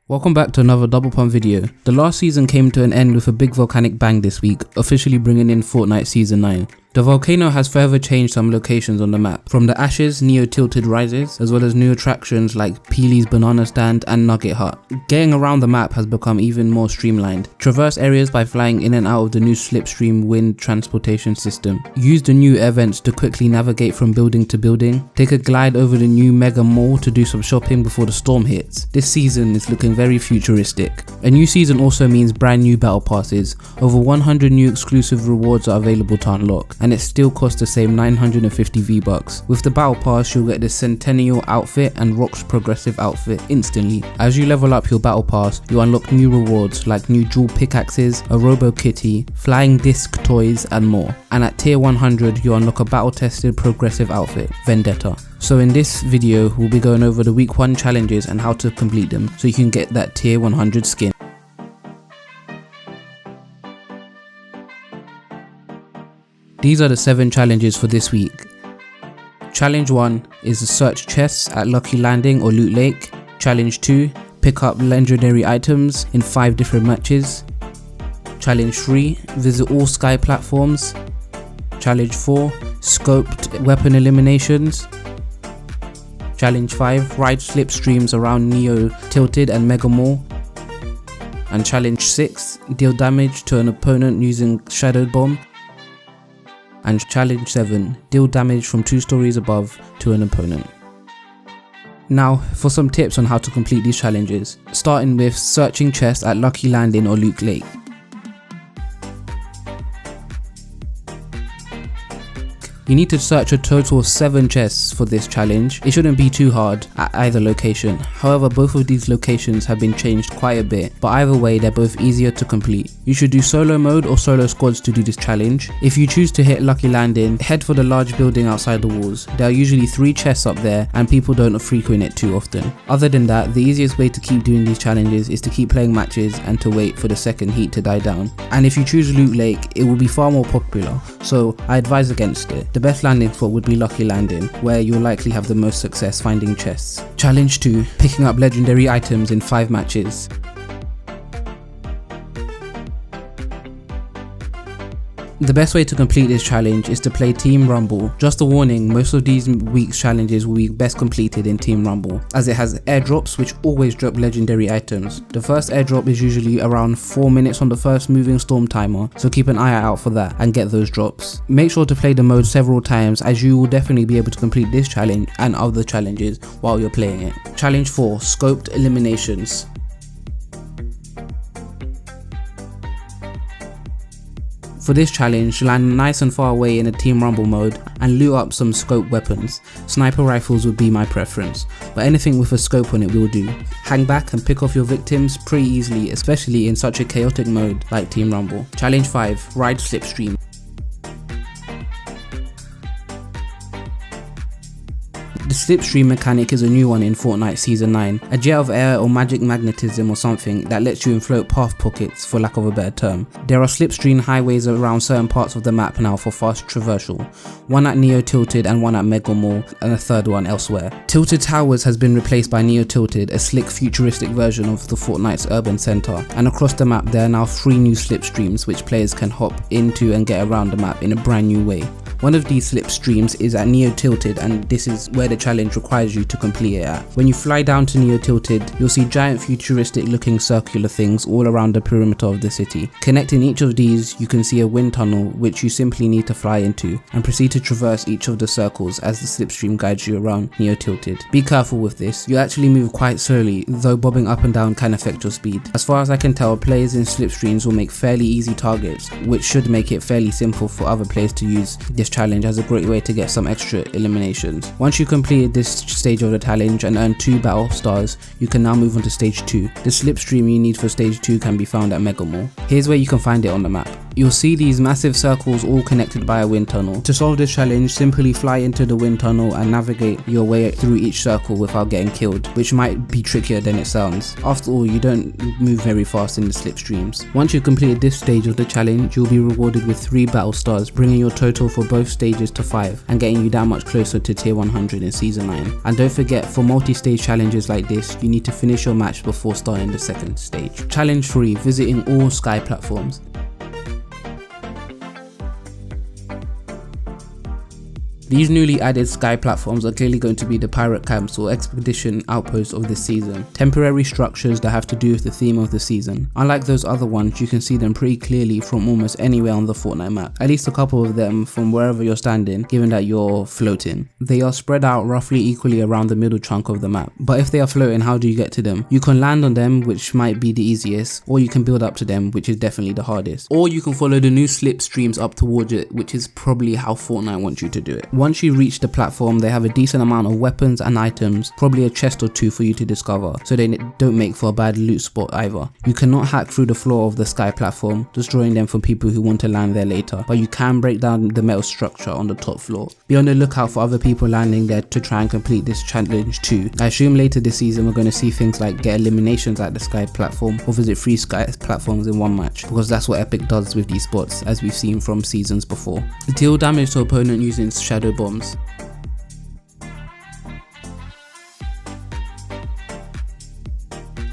Welcome back to another double pump video. The last season came to an end with a big volcanic bang this week, officially bringing in Fortnite Season 9. The volcano has forever changed some locations on the map. From the ashes, Neo Tilted rises, as well as new attractions like Peely's Banana Stand and Nugget Hut. Getting around the map has become even more streamlined. Traverse areas by flying in and out of the new Slipstream wind transportation system. Use the new air vents to quickly navigate from building to building. Take a glide over the new mega mall to do some shopping before the storm hits. This season is looking very futuristic. A new season also means brand new battle passes. Over 100 new exclusive rewards are available to unlock, and it still costs the same 950 V-Bucks. With the battle pass, you'll get the Centennial outfit and Rock's progressive outfit instantly. As you level up your battle pass, you unlock new rewards like new dual pickaxes, a Robo Kitty, flying disc toys and more. And at tier 100, you unlock a battle tested progressive outfit, Vendetta. So in this video, we'll be going over the week 1 challenges and how to complete them so you can get that tier 100 skin. These are the 7 challenges for this week. Challenge 1 is to search chests at Lucky Landing or Loot Lake. Challenge 2, pick up legendary items in 5 different matches. Challenge 3, visit all sky platforms. Challenge 4, scoped weapon eliminations. Challenge 5, ride slipstreams around Neo Tilted and Mega Mall. And challenge 6, deal damage to an opponent using Shadow Bomb. And challenge 7, deal damage from 2 stories above to an opponent. Now for some tips on how to complete these challenges, starting with searching chests at Lucky Landing or Loot Lake. You need to search a total of 7 chests for this challenge. It shouldn't be too hard at either location. However, both of these locations have been changed quite a bit, but either way they're both easier to complete. You should do solo mode or solo squads to do this challenge. If you choose to hit Lucky Landing, head for the large building outside the walls. There are usually 3 chests up there and people don't frequent it too often. Other than that, the easiest way to keep doing these challenges is to keep playing matches and to wait for the second heat to die down. And if you choose Loot Lake, it will be far more popular, so I advise against it. The best landing spot would be Lucky Landing, where you'll likely have the most success finding chests. Challenge 2, picking up legendary items in 5 matches. The best way to complete this challenge is to play Team Rumble. Just a warning, most of these week's challenges will be best completed in Team Rumble, as it has airdrops which always drop legendary items. The first airdrop is usually around 4 minutes on the first moving storm timer, so keep an eye out for that and get those drops. Make sure to play the mode several times, as you will definitely be able to complete this challenge and other challenges while you're playing it. Challenge 4, scoped eliminations. For this challenge, land nice and far away in a Team Rumble mode and loot up some scope weapons. Sniper rifles would be my preference, but anything with a scope on it will do. Hang back and pick off your victims pretty easily, especially in such a chaotic mode like Team Rumble. Challenge 5, ride Slipstream. The Slipstream mechanic is a new one in Fortnite Season 9, a jet of air or magic magnetism or something that lets you inflate path pockets, for lack of a better term. There are slipstream highways around certain parts of the map now for fast traversal, one at Neo Tilted and one at Mega Mall, and a third one elsewhere. Tilted Towers has been replaced by Neo Tilted, a slick futuristic version of the Fortnite's urban centre, and across the map there are now 3 new slipstreams which players can hop into and get around the map in a brand new way. One of these slipstreams is at Neo Tilted, and this is where the challenge requires you to complete it at. When you fly down to Neo Tilted, you'll see giant futuristic looking circular things all around the perimeter of the city. Connecting each of these, you can see a wind tunnel which you simply need to fly into, and proceed to traverse each of the circles as the slipstream guides you around Neo Tilted. Be careful with this, you actually move quite slowly, though bobbing up and down can affect your speed. As far as I can tell, players in slipstreams will make fairly easy targets, which should make it fairly simple for other players to use this challenge as a great way to get some extra eliminations. Once you completed this stage of the challenge and earn 2 battle stars, you can now move on to stage 2. The slipstream you need for stage 2 can be found at Mega Mall. Here's where you can find it on the map. You'll see these massive circles all connected by a wind tunnel. To solve this challenge, simply fly into the wind tunnel and navigate your way through each circle without getting killed, which might be trickier than it sounds. After all, you don't move very fast in the slipstreams. Once you've completed this stage of the challenge, you'll be rewarded with 3 battle stars, bringing your total for both stages to 5 and getting you that much closer to tier 100 in season 9. And don't forget, for multi-stage challenges like this, you need to finish your match before starting the second stage. Challenge 3, visiting all sky platforms. These newly added sky platforms are clearly going to be the pirate camps or expedition outposts of this season. Temporary structures that have to do with the theme of the season. Unlike those other ones, you can see them pretty clearly from almost anywhere on the Fortnite map. At least a couple of them from wherever you're standing, given that you're floating. They are spread out roughly equally around the middle chunk of the map. But if they are floating, how do you get to them? You can land on them, which might be the easiest, or you can build up to them, which is definitely the hardest. Or you can follow the new slipstreams up towards it, which is probably how Fortnite wants you to do it. Once you reach the platform, they have a decent amount of weapons and items, probably a chest or 2 for you to discover, so they don't make for a bad loot spot either. You cannot hack through the floor of the sky platform, destroying them for people who want to land there later, but you can break down the metal structure on the top floor. Be on the lookout for other people landing there to try and complete this challenge too. I assume later this season we're going to see things like get eliminations at the sky platform or visit 3 sky platforms in one match, because that's what Epic does with these spots, as we've seen from seasons before. Deal damage to opponent using shadow bombs.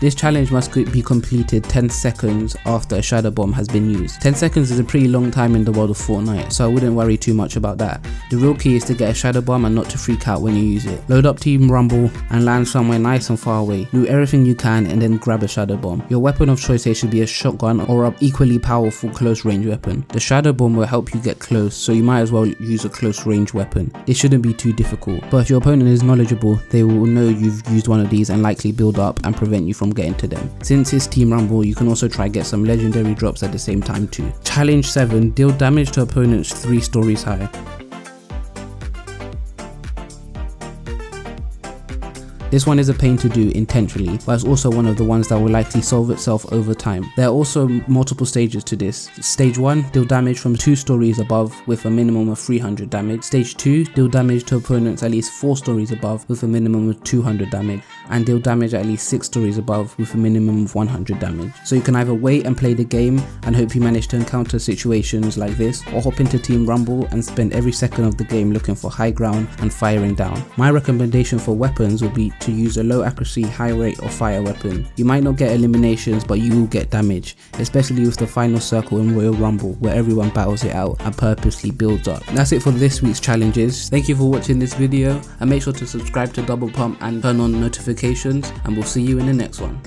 This challenge must be completed 10 seconds after a shadow bomb has been used. 10 seconds is a pretty long time in the world of Fortnite, so I wouldn't worry too much about that. The real key is to get a shadow bomb and not to freak out when you use it. Load up Team Rumble and land somewhere nice and far away. Loot everything you can and then grab a shadow bomb. Your weapon of choice here should be a shotgun or an equally powerful close range weapon. The shadow bomb will help you get close, so you might as well use a close range weapon. It shouldn't be too difficult, but if your opponent is knowledgeable, they will know you've used one of these and likely build up and prevent you from getting to them. Since it's Team Rumble, you can also try get some legendary drops at the same time too. Challenge 7, deal damage to opponents 3 stories high. This one is a pain to do intentionally, but it's also one of the ones that will likely solve itself over time. There are also multiple stages to this. Stage 1, deal damage from 2 stories above with a minimum of 300 damage. Stage 2, deal damage to opponents at least 4 stories above with a minimum of 200 damage. And deal damage at least 6 stories above with a minimum of 100 damage. So you can either wait and play the game and hope you manage to encounter situations like this, or hop into Team Rumble and spend every second of the game looking for high ground and firing down. My recommendation for weapons would be to use a low accuracy, high rate or fire weapon. You might not get eliminations, but you will get damage, especially with the final circle in Royal Rumble where everyone battles it out and purposely builds up. That's it for this week's challenges. Thank you for watching this video and make sure to subscribe to Double Pump and turn on notifications, and we'll see you in the next one.